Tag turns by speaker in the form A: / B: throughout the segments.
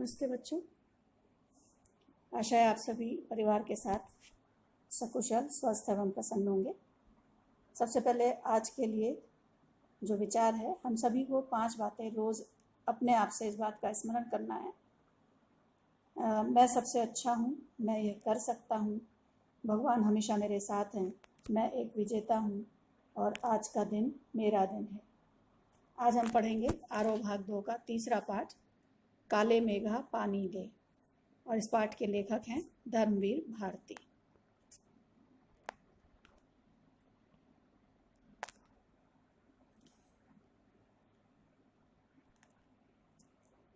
A: नमस्ते बच्चों। आशा है आप सभी परिवार के साथ सकुशल, स्वस्थ एवं प्रसन्न होंगे। सबसे पहले आज के लिए जो विचार है, हम सभी को 5 बातें रोज़ अपने आप से इस बात का स्मरण करना है। मैं सबसे अच्छा हूँ, मैं ये कर सकता हूँ, भगवान हमेशा मेरे साथ हैं, मैं एक विजेता हूँ और आज का दिन मेरा दिन है। आज हम पढ़ेंगे आरोह भाग 2 का तीसरा पाठ, काले मेघा पानी दे, और इस पाठ के लेखक हैं धर्मवीर भारती।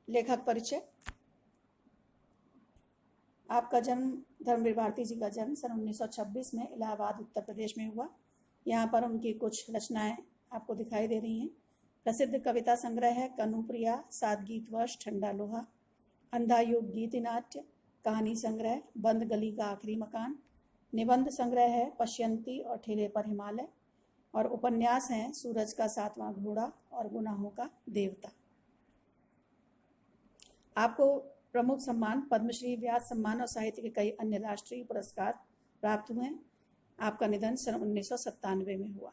A: लेखक परिचय। आपका जन्म, धर्मवीर भारती जी का जन्म सन 1926 में इलाहाबाद उत्तर प्रदेश में हुआ। यहाँ पर उनकी कुछ रचनाएं आपको दिखाई दे रही हैं। प्रसिद्ध कविता संग्रह है कनुप्रिया, सात गीत वर्ष, ठंडा लोहा, अंधा युग, गीति नाट्य, कहानी संग्रह बंद गली का आखिरी मकान, निबंध संग्रह है पश्यंती और ठेले पर हिमालय, और उपन्यास हैं सूरज का सातवां घोड़ा और गुनाहों का देवता। आपको प्रमुख सम्मान पद्मश्री, व्यास सम्मान और साहित्य के कई अन्य राष्ट्रीय पुरस्कार प्राप्त हुए हैं। आपका निधन सन 1997 में हुआ।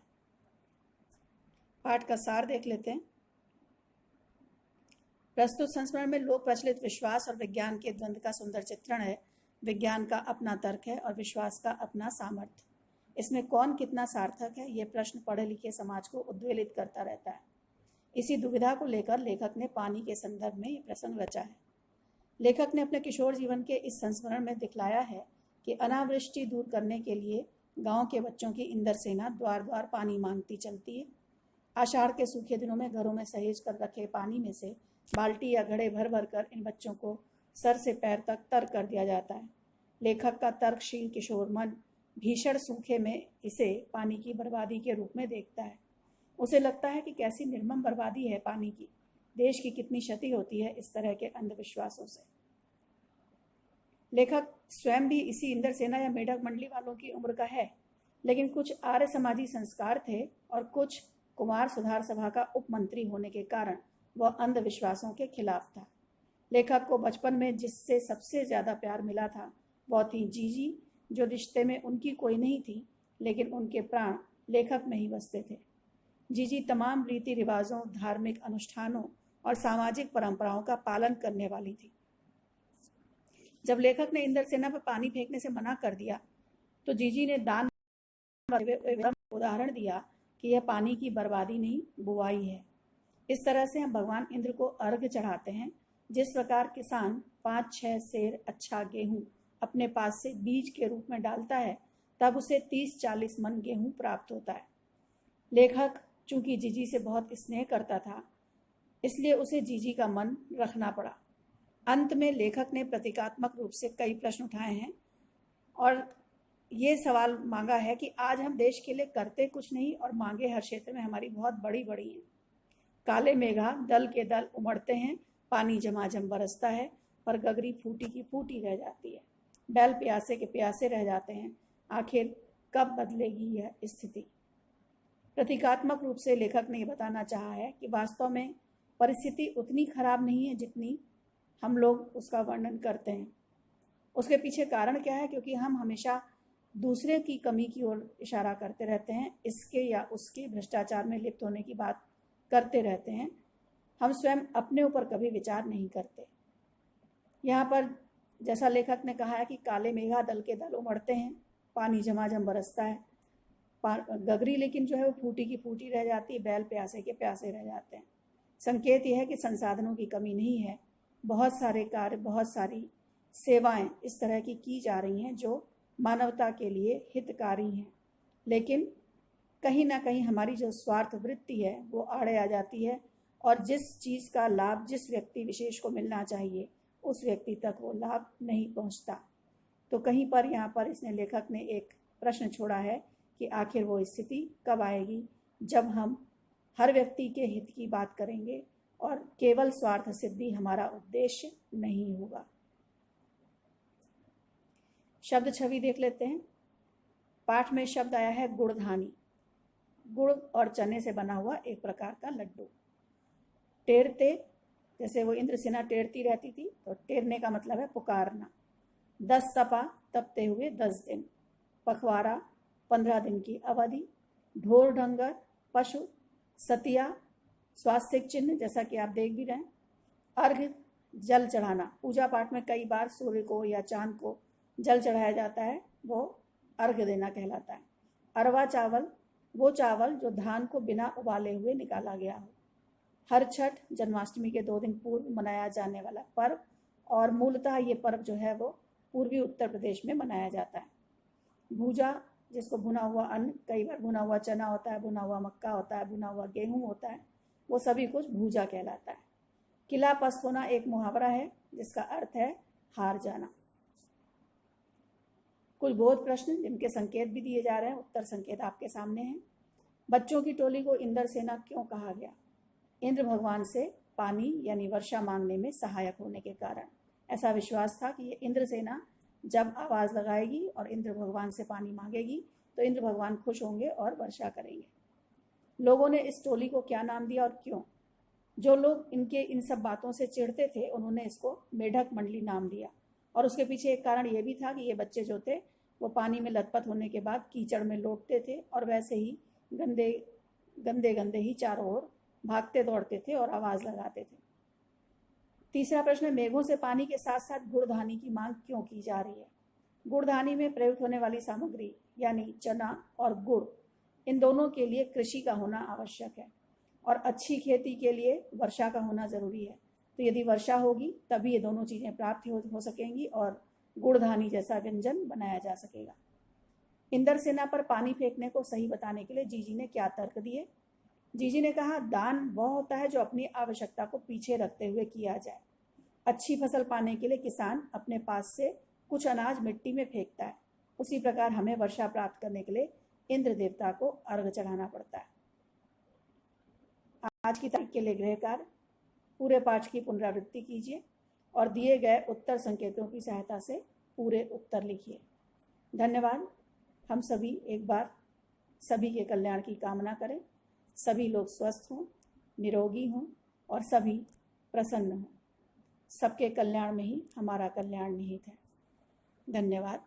A: पाठ का सार देख लेते हैं। प्रस्तुत संस्मरण में लोक प्रचलित विश्वास और विज्ञान के द्वंद्व का सुंदर चित्रण है। विज्ञान का अपना तर्क है और विश्वास का अपना सामर्थ्य। इसमें कौन कितना सार्थक है, ये प्रश्न पढ़े लिखे समाज को उद्वेलित करता रहता है। इसी दुविधा को लेकर लेखक ने पानी के संदर्भ में ये प्रसंग रचा है। लेखक ने अपने किशोर जीवन के इस संस्मरण में दिखलाया है कि अनावृष्टि दूर करने के लिए गांव के बच्चों की इंद्र सेना द्वार द्वार पानी मांगती चलती है। आषाढ़ के सूखे दिनों में घरों में सहेज कर रखे पानी में से बाल्टी या घड़े भर भर कर इन बच्चों को सर से पैर तक तर कर दिया जाता है। लेखक का तर्कशील किशोर मन भीषण सूखे में इसे पानी की बर्बादी के रूप में देखता है। उसे लगता है कि कैसी निर्मम बर्बादी है पानी की, देश की कितनी क्षति होती है इस तरह के अंधविश्वासों से। लेखक स्वयं भी इसी इंद्र सेना या मेढक मंडली वालों की उम्र का है, लेकिन कुछ आर्य समाजी संस्कार थे और कुछ कुमार सुधार सभा का उपमंत्री होने के कारण वह अंधविश्वासों के खिलाफ था। लेखक को बचपन में जिससे सबसे ज्यादा प्यार मिला था वह थी जीजी, जो रिश्ते में उनकी कोई नहीं थी, लेकिन उनके प्राण लेखक में ही बसते थे। जीजी तमाम रीति रिवाजों, धार्मिक अनुष्ठानों और सामाजिक परंपराओं का पालन करने वाली थी। जब लेखक ने इंद्र सेना पर पानी फेंकने से मना कर दिया तो जीजी ने दान उदाहरण दिया कि यह पानी की बर्बादी नहीं, बुवाई है। इस तरह से हम भगवान इंद्र को अर्घ्य चढ़ाते हैं। जिस प्रकार किसान 5-6 सेर अच्छा गेहूं अपने पास से बीज के रूप में डालता है, तब उसे 30-40 मन गेहूं प्राप्त होता है। लेखक चूंकि जीजी से बहुत स्नेह करता था, इसलिए उसे जीजी का मन रखना पड़ा। अंत में लेखक ने प्रतीकात्मक रूप से कई प्रश्न उठाए हैं और ये सवाल मांगा है कि आज हम देश के लिए करते कुछ नहीं और मांगे हर क्षेत्र में हमारी बहुत बड़ी बड़ी हैं। काले मेघा दल के दल उमड़ते हैं, पानी झमाझम बरसता है, पर गगरी फूटी की फूटी रह जाती है। बैल प्यासे के प्यासे रह जाते हैं, आखिर कब बदलेगी यह स्थिति। प्रतीकात्मक रूप से लेखक ने बताना चाहा है कि वास्तव में परिस्थिति उतनी खराब नहीं है जितनी हम लोग उसका वर्णन करते हैं। उसके पीछे कारण क्या है? क्योंकि हम हमेशा दूसरे की कमी की ओर इशारा करते रहते हैं, इसके या उसके भ्रष्टाचार में लिप्त होने की बात करते रहते हैं। हम स्वयं अपने ऊपर कभी विचार नहीं करते। यहाँ पर जैसा लेखक ने कहा है कि काले मेघा दल के दल उमड़ते हैं, पानी झमाझम बरसता है, गगरी लेकिन जो है वो फूटी की फूटी रह जाती है, बैल प्यासे के प्यासे रह जाते हैं। संकेत यह है कि संसाधनों की कमी नहीं है। बहुत सारे कार्य, बहुत सारी सेवाएं इस तरह की जा रही हैं जो मानवता के लिए हितकारी हैं, लेकिन कहीं ना कहीं हमारी जो स्वार्थ वृत्ति है वो आड़े आ जाती है और जिस चीज़ का लाभ जिस व्यक्ति विशेष को मिलना चाहिए उस व्यक्ति तक वो लाभ नहीं पहुंचता। तो कहीं पर यहाँ पर इसने लेखक ने एक प्रश्न छोड़ा है कि आखिर वो स्थिति कब आएगी जब हम हर व्यक्ति के हित की बात करेंगे और केवल स्वार्थ सिद्धि हमारा उद्देश्य नहीं होगा। शब्द छवि देख लेते हैं। पाठ में शब्द आया है गुड़धानी, गुड़ और चने से बना हुआ एक प्रकार का लड्डू। टेरते जैसे वो इंद्रसेना टेरती रहती थी, तो टेरने का मतलब है पुकारना। 10 तपा, तपते हुए 10 दिन। पखवाड़ा, 15 दिन की अवधि। ढोर ढंगर, पशु। सतिया, स्वास्तिक चिन्ह, जैसा कि आप देख भी रहे हैं। अर्घ, जल चढ़ाना। पूजा पाठ में कई बार सूर्य को या चांद को जल चढ़ाया जाता है, वो अर्घ देना कहलाता है। अरवा चावल, वो चावल जो धान को बिना उबाले हुए निकाला गया हो। हर छठ, जन्माष्टमी के 2 दिन पूर्व मनाया जाने वाला पर्व, और मूलतः ये पर्व जो है वो पूर्वी उत्तर प्रदेश में मनाया जाता है। भूजा, जिसको भुना हुआ अन्न, कई बार भुना हुआ चना होता है, भुना हुआ मक्का होता है, भुना हुआ गेहूं होता है, वो सभी कुछ भूजा कहलाता है। किला पस्त होना एक मुहावरा है जिसका अर्थ है हार जाना। कुछ बोध प्रश्न जिनके संकेत भी दिए जा रहे हैं, उत्तर संकेत आपके सामने हैं। बच्चों की टोली को इंद्रसेना क्यों कहा गया? इंद्र भगवान से पानी यानी वर्षा मांगने में सहायक होने के कारण। ऐसा विश्वास था कि ये इंद्रसेना जब आवाज़ लगाएगी और इंद्र भगवान से पानी मांगेगी तो इंद्र भगवान खुश होंगे और वर्षा करेंगे। लोगों ने इस टोली को क्या नाम दिया और क्यों? जो लोग इनके इन सब बातों से चिढ़ते थे, उन्होंने इसको मेढक मंडली नाम दिया, और उसके पीछे एक कारण ये भी था कि ये बच्चे जो थे वो पानी में लथपथ होने के बाद कीचड़ में लौटते थे और वैसे ही गंदे गंदे गंदे ही चारों ओर भागते दौड़ते थे और आवाज़ लगाते थे। तीसरा प्रश्न, मेघों से पानी के साथ साथ गुड़धानी की मांग क्यों की जा रही है? गुड़धानी में प्रयुक्त होने वाली सामग्री यानी चना और गुड़, इन दोनों के लिए कृषि का होना आवश्यक है, और अच्छी खेती के लिए वर्षा का होना ज़रूरी है। तो यदि वर्षा होगी तभी ये दोनों चीज़ें प्राप्त हो सकेंगी और गुड़धानी जैसा व्यंजन बनाया जा सकेगा। इंद्रसेना पर पानी फेंकने को सही बताने के लिए जीजी ने क्या तर्क दिए? जीजी ने कहा, दान वह होता है जो अपनी आवश्यकता को पीछे रखते हुए किया जाए। अच्छी फसल पाने के लिए किसान अपने पास से कुछ अनाज मिट्टी में फेंकता है, उसी प्रकार हमें वर्षा प्राप्त करने के लिए इंद्र देवता को अर्घ चढ़ाना पड़ता है। आज की तारीख के लिए गृह कार्य, पूरे पाठ की पुनरावृत्ति कीजिए और दिए गए उत्तर संकेतों की सहायता से पूरे उत्तर लिखिए। धन्यवाद। हम सभी एक बार सभी के कल्याण की कामना करें। सभी लोग स्वस्थ हों, निरोगी हों और सभी प्रसन्न हों। सबके कल्याण में ही हमारा कल्याण निहित है। धन्यवाद।